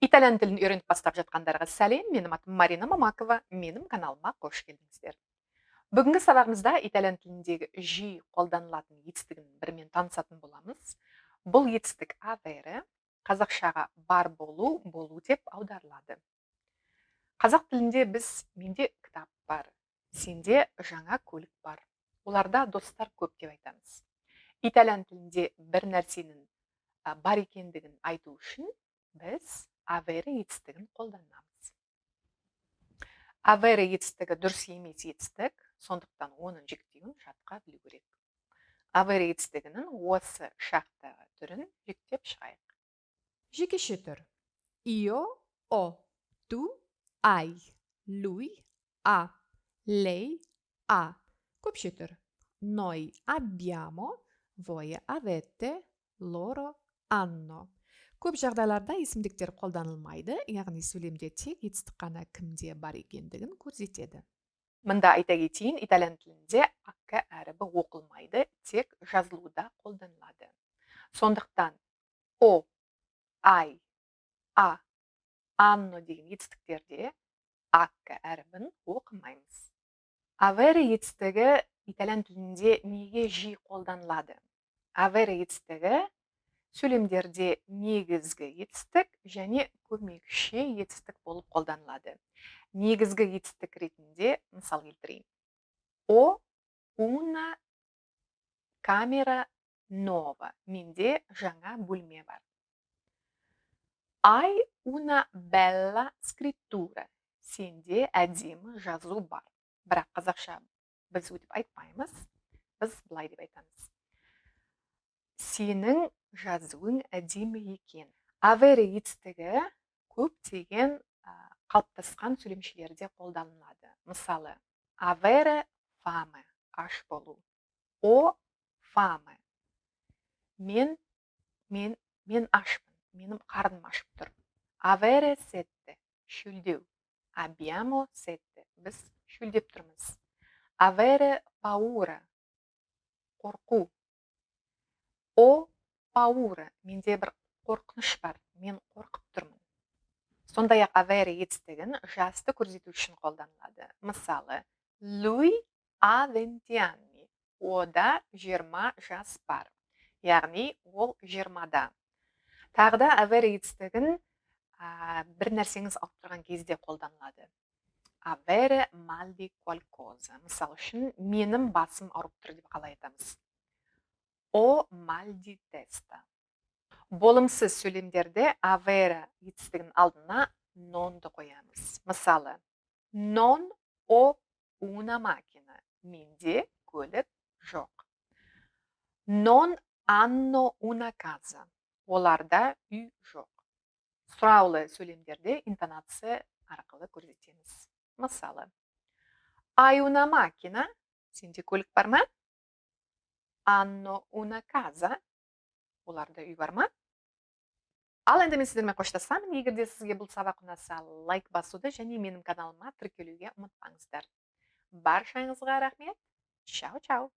Итальян тілін үйреніп бастап жатқандарға сәлем, менің атым Марина Мамакова, менің каналыма қош келдіңіздер. Бүгінгі сабағымызда итальян тіліндегі жиі қолданылатын етістігін бірімен танысатын боламыз. Бұл етістік avere, қазақшаға бар болу, болу деп аударылады. Қазақ тілінде менде кітап бар, сенде жаңа көлік бар. Оларда достар көп деп айтамыз. Итальян тілінде бір нәрсенің бар екендігін айту үшін біз avere етістігін қолданамыз. Avere етістігі дұрыс емес етістік, сондықтан оның жіктеуін жатқа білу керек. Avere етістігінің осы шақтағы түрін жіктеп шығайық. Жекеше түр. Io ho, tu hai, lui ha, lei ha. Көпше түр. Noi abbiamo, voi avete, loro hanno. Көп жағдайларда есімдіктер қолданылмайды, яғни сөйлемде тек етістік қана кімде бар екендігін көрсетеді. Мында айта кетейін, итальян тілінде ак әрібі оқылмайды, тек жазылуда қолданылады. Сондықтан о, ай, а, анно деген етістіктерде ак әрібін оқымаймыз. Avere етістігі итальян тілінде неге жиі қолданылады? Avere етістігі сөйлемдерде негізгі етістік және көмекші етістік болып қолданылады. Негізгі етістік ретінде мысал келтірейін. О, una камера нова. Менде жаңа бөлме бар. Hai una bella scrittura. Сенде әдемі жазу бар. Бірақ қазақша біз өтіп айтпаймыз. Біз былай деп айтамыз. Сенің жазуың әдемі екен. Avere етістігі көптеген қалыптасқан сөйлемшілерде қолданылады. Мысалы, avere fame, аш болу. O fame. Мен ашпын, менің қарным ашып тұр. Avere sette, шөлдеу. Abbiamo sette, біз шөлдеп тұрмыз. Avere paura, қорқу. O paura, менде бір қорқыныш бар, мен қорқып тұрмын. Сондай-ақ avere етістігін жасты көрсету үшін қолданылады. Мысалы, lui ha 20 anni, ода 20 жас бар. Яғни, ол 20-да. Тағы да avere етістігін бір нәрсеңіз алып тұрған кезде қолданылады. Avere mal di qualcosa. Мысалы үшін, менің басым ауырып тұр деп қалай айтамыз. O mal di testa. Болымсыз сөйлемдерде avere етістігінің алдына non'ды қоямыз. Мысалы, non ho una macchina. Менде көлік жоқ. Non hanno una casa. Оларда үй жоқ. Сұраулы сөйлемдерде интонация арқылы көрсетеміз. Мысалы, hai una macchina. Сенде көлік бар ма? Hanno una casa. Оларда үй бар ма? Ал енді мен сіздермен қоштасамын. Егер де сізге бұл сабақ ұнаса, лайк басуды және менің каналыма тіркелуге ұмытпаңыздар. Баршаңызға рахмет. Чао-чао.